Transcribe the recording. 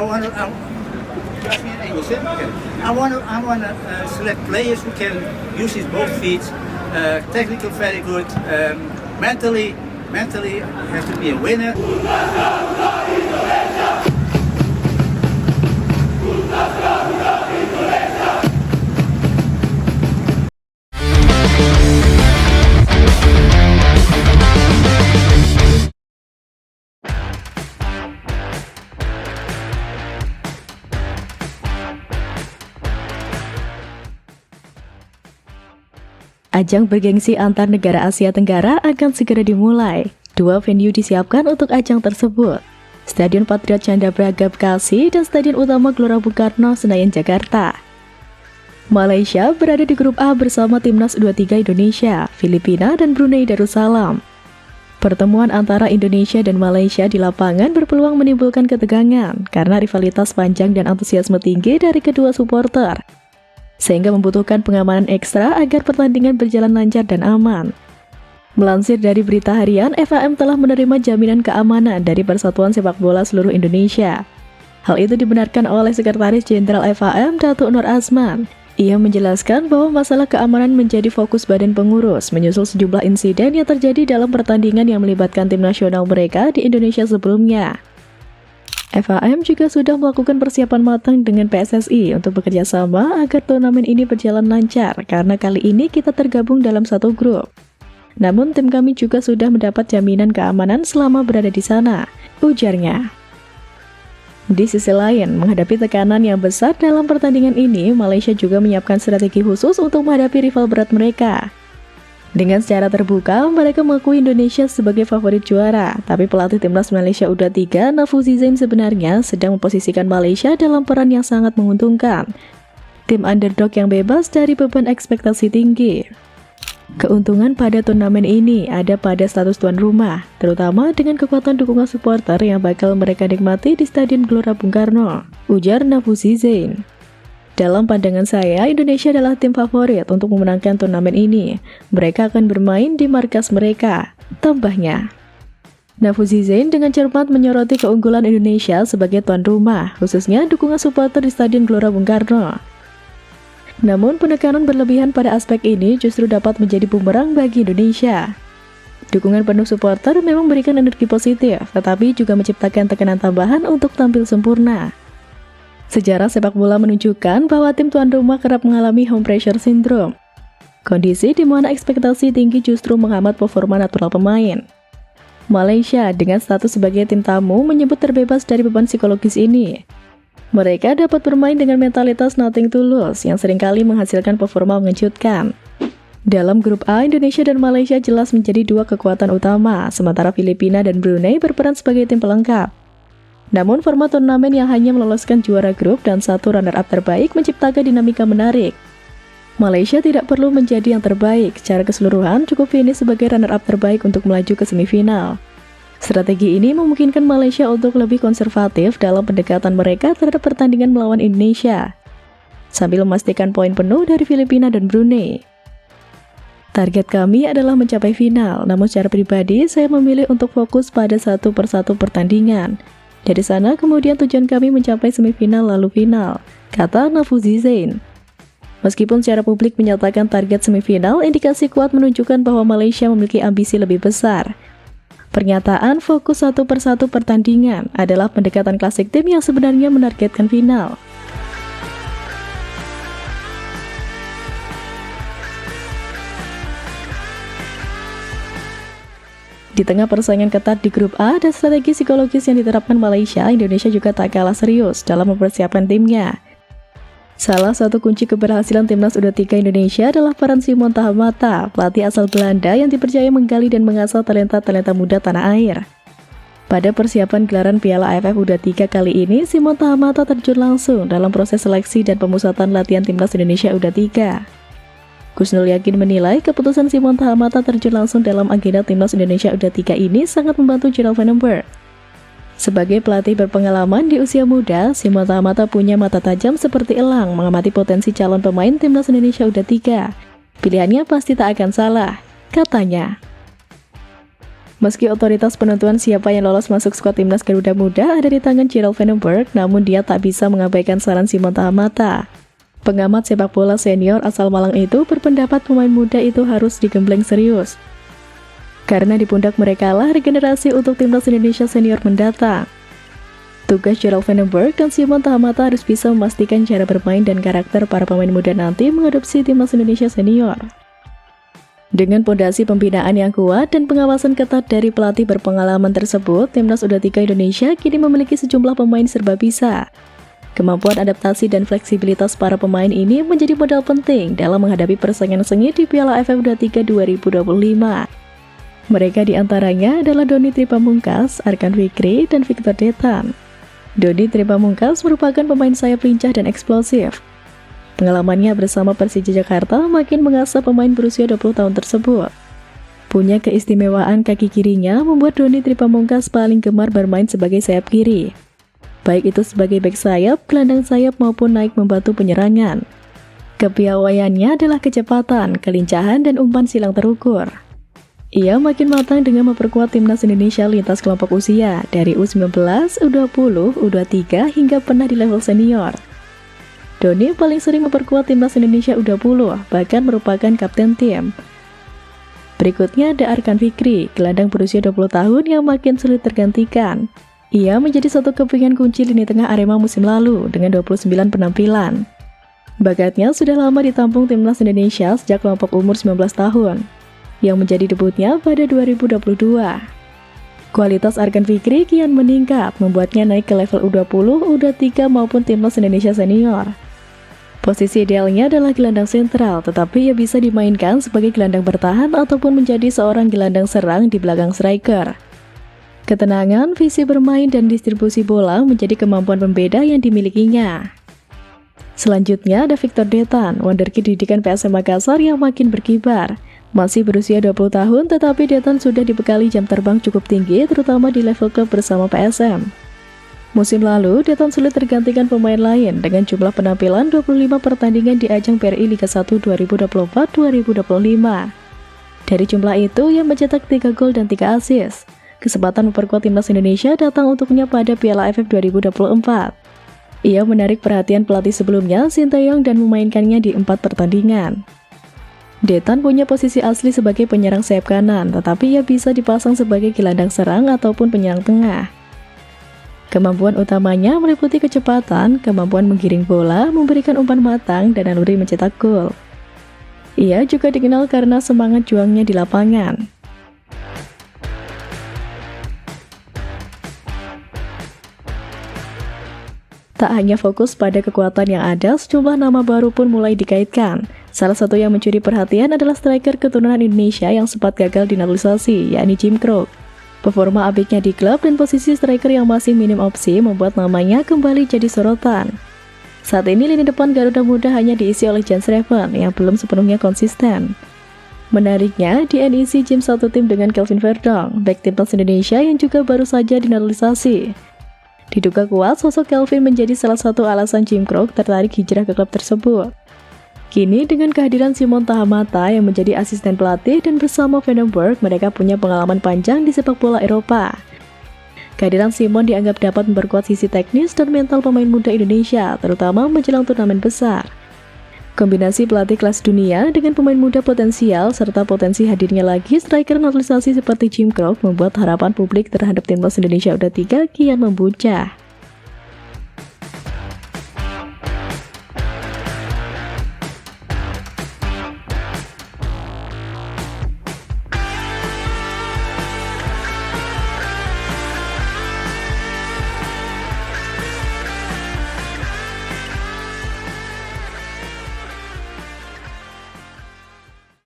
want to. You ask me in English, yeah? Okay. I want to select players who can use his both feet. Technical very good. Mentally have to be a winner. Ajang bergengsi antar negara Asia Tenggara akan segera dimulai. 2 venue disiapkan untuk ajang tersebut. Stadion Patriot Candrabaga Bekasi dan Stadion Utama Gelora Bung Karno, Senayan, Jakarta. Malaysia berada di grup A bersama Timnas U23 Indonesia, Filipina, dan Brunei Darussalam. Pertemuan antara Indonesia dan Malaysia di lapangan berpeluang menimbulkan ketegangan karena rivalitas panjang dan antusiasme tinggi dari kedua supporter, sehingga membutuhkan pengamanan ekstra agar pertandingan berjalan lancar dan aman. Melansir dari berita harian, FAM telah menerima jaminan keamanan dari Persatuan Sepak Bola Seluruh Indonesia. Hal itu dibenarkan oleh Sekretaris Jenderal FAM, Datuk Nur Azman. Ia menjelaskan bahwa masalah keamanan menjadi fokus badan pengurus, menyusul sejumlah insiden yang terjadi dalam pertandingan yang melibatkan tim nasional mereka di Indonesia sebelumnya. FAM juga sudah melakukan persiapan matang dengan PSSI untuk bekerja sama agar turnamen ini berjalan lancar karena kali ini kita tergabung dalam satu grup. Namun tim kami juga sudah mendapat jaminan keamanan selama berada di sana, ujarnya. Di sisi lain, menghadapi tekanan yang besar dalam pertandingan ini, Malaysia juga menyiapkan strategi khusus untuk menghadapi rival berat mereka. Dengan secara terbuka, mereka mengakui Indonesia sebagai favorit juara, tapi pelatih timnas Malaysia U23, Nafuzi Zain sebenarnya sedang memposisikan Malaysia dalam peran yang sangat menguntungkan. Tim underdog yang bebas dari beban ekspektasi tinggi. Keuntungan pada turnamen ini ada pada status tuan rumah, terutama dengan kekuatan dukungan supporter yang bakal mereka nikmati di Stadion Gelora Bung Karno, ujar Nafuzi Zain. Dalam pandangan saya, Indonesia adalah tim favorit untuk memenangkan turnamen ini. Mereka akan bermain di markas mereka, tambahnya. Nafuzi Zain dengan cermat menyoroti keunggulan Indonesia sebagai tuan rumah, khususnya dukungan supporter di Stadion Gelora Bung Karno. Namun, penekanan berlebihan pada aspek ini justru dapat menjadi bumerang bagi Indonesia. Dukungan penuh supporter memang memberikan energi positif, tetapi juga menciptakan tekanan tambahan untuk tampil sempurna. Sejarah sepak bola menunjukkan bahwa tim tuan rumah kerap mengalami home pressure syndrome. Kondisi di mana ekspektasi tinggi justru menghambat performa natural pemain. Malaysia dengan status sebagai tim tamu menyebut terbebas dari beban psikologis ini. Mereka dapat bermain dengan mentalitas nothing to lose yang seringkali menghasilkan performa mengejutkan. Dalam grup A, Indonesia dan Malaysia jelas menjadi dua kekuatan utama, sementara Filipina dan Brunei berperan sebagai tim pelengkap. Namun format turnamen yang hanya meloloskan juara grup dan satu runner-up terbaik menciptakan dinamika menarik. Malaysia tidak perlu menjadi yang terbaik, secara keseluruhan cukup finish sebagai runner-up terbaik untuk melaju ke semifinal. Strategi ini memungkinkan Malaysia untuk lebih konservatif dalam pendekatan mereka terhadap pertandingan melawan Indonesia, sambil memastikan poin penuh dari Filipina dan Brunei. Target kami adalah mencapai final, namun secara pribadi saya memilih untuk fokus pada satu persatu pertandingan. Dari sana kemudian tujuan kami mencapai semifinal lalu final, kata Nafuzi Zain. Meskipun secara publik menyatakan target semifinal, indikasi kuat menunjukkan bahwa Malaysia memiliki ambisi lebih besar. Pernyataan fokus satu persatu pertandingan adalah pendekatan klasik tim yang sebenarnya menargetkan final. Di tengah persaingan ketat di grup A dan strategi psikologis yang diterapkan Malaysia, Indonesia juga tak kalah serius dalam mempersiapkan timnya. Salah satu kunci keberhasilan timnas U23 Indonesia adalah peran Simon Tahamata, pelatih asal Belanda yang dipercaya menggali dan mengasah talenta-talenta muda tanah air. Pada persiapan gelaran Piala AFF U23 kali ini, Simon Tahamata terjun langsung dalam proses seleksi dan pemusatan latihan timnas Indonesia U23. Kusnul Yakin menilai keputusan Simon Tahamata terjun langsung dalam agenda timnas Indonesia U23 ini sangat membantu Gerald Van den Berg. Sebagai pelatih berpengalaman di usia muda, Simon Tahamata punya mata tajam seperti elang mengamati potensi calon pemain timnas Indonesia U23. Pilihannya pasti tak akan salah, katanya. Meski otoritas penentuan siapa yang lolos masuk skuad timnas Garuda Muda ada di tangan Gerald Vandenberg, namun dia tak bisa mengabaikan saran Simon Tahamata. Pengamat sepak bola senior asal Malang itu berpendapat pemain muda itu harus digembleng serius. Karena di pundak mereka lah regenerasi untuk timnas Indonesia senior mendatang. Tugas Gerald Vandenberg dan Simon Tahamata harus bisa memastikan cara bermain dan karakter para pemain muda nanti mengadopsi timnas Indonesia senior. Dengan pondasi pembinaan yang kuat dan pengawasan ketat dari pelatih berpengalaman tersebut, timnas U23 Indonesia kini memiliki sejumlah pemain serba bisa. Kemampuan adaptasi dan fleksibilitas para pemain ini menjadi modal penting dalam menghadapi persaingan sengit di Piala AFF U23 2025. Mereka diantaranya adalah Doni Tripamungkas, Arkan Fikri, dan Victor Detan. Doni Tripamungkas merupakan pemain sayap lincah dan eksplosif. Pengalamannya bersama Persija Jakarta makin mengasah pemain berusia 20 tahun tersebut. Punya keistimewaan kaki kirinya membuat Doni Tripamungkas paling gemar bermain sebagai sayap kiri. Baik itu sebagai bek sayap, gelandang sayap maupun naik membantu penyerangan. Kepiawaiannya adalah kecepatan, kelincahan, dan umpan silang terukur. Ia makin matang dengan memperkuat timnas Indonesia lintas kelompok usia, dari U19, U20, U23, hingga pernah di level senior. Doni paling sering memperkuat timnas Indonesia U20, bahkan merupakan kapten tim. Berikutnya ada Arkan Fikri, gelandang berusia 20 tahun yang makin sulit tergantikan. Ia menjadi satu kepingan kunci lini tengah Arema musim lalu dengan 29 penampilan. Bakatnya sudah lama ditampung timnas Indonesia sejak kelompok umur 19 tahun. Yang menjadi debutnya pada 2022. Kualitas Arkan Fikri kian meningkat, membuatnya naik ke level U20, U23 maupun timnas Indonesia senior. Posisi idealnya adalah gelandang sentral, tetapi ia bisa dimainkan sebagai gelandang bertahan ataupun menjadi seorang gelandang serang di belakang striker. Ketenangan, visi bermain, dan distribusi bola menjadi kemampuan pembeda yang dimilikinya. Selanjutnya ada Victor Detan, wonderkid didikan PSM Makassar yang makin berkibar. Masih berusia 20 tahun, tetapi Detan sudah dibekali jam terbang cukup tinggi, terutama di level klub bersama PSM. Musim lalu, Detan sulit tergantikan pemain lain dengan jumlah penampilan 25 pertandingan di ajang PRI Liga 1 2024-2025. Dari jumlah itu, ia mencetak 3 gol dan 3 assist. Kesempatan memperkuat timnas Indonesia datang untuknya pada Piala AFF 2024. Ia menarik perhatian pelatih sebelumnya, Sinteyong, dan memainkannya di 4 pertandingan. Detan punya posisi asli sebagai penyerang sayap kanan, tetapi ia bisa dipasang sebagai gelandang serang ataupun penyerang tengah. Kemampuan utamanya meliputi kecepatan, kemampuan menggiring bola, memberikan umpan matang, dan naluri mencetak gol. Ia juga dikenal karena semangat juangnya di lapangan. Tak hanya fokus pada kekuatan yang ada, sejumlah nama baru pun mulai dikaitkan. Salah satu yang mencuri perhatian adalah striker keturunan Indonesia yang sempat gagal dinaturalisasi, yakni Jim Kruk. Performa apiknya di klub dan posisi striker yang masih minim opsi membuat namanya kembali jadi sorotan. Saat ini lini depan Garuda Muda hanya diisi oleh Jens Reven yang belum sepenuhnya konsisten. Menariknya, di NEC Jim satu tim dengan Kelvin Verdong, bek timnas Indonesia yang juga baru saja dinaturalisasi. Diduga kuat, sosok Kelvin menjadi salah satu alasan Jim Kruk tertarik hijrah ke klub tersebut. Kini dengan kehadiran Simon Tahamata yang menjadi asisten pelatih dan bersama Vandenberg, mereka punya pengalaman panjang di sepak bola Eropa. Kehadiran Simon dianggap dapat memperkuat sisi teknis dan mental pemain muda Indonesia, terutama menjelang turnamen besar. Kombinasi pelatih kelas dunia dengan pemain muda potensial serta potensi hadirnya lagi striker naturalisasi seperti Jim Kruk membuat harapan publik terhadap timnas Indonesia U23 kian membuncah.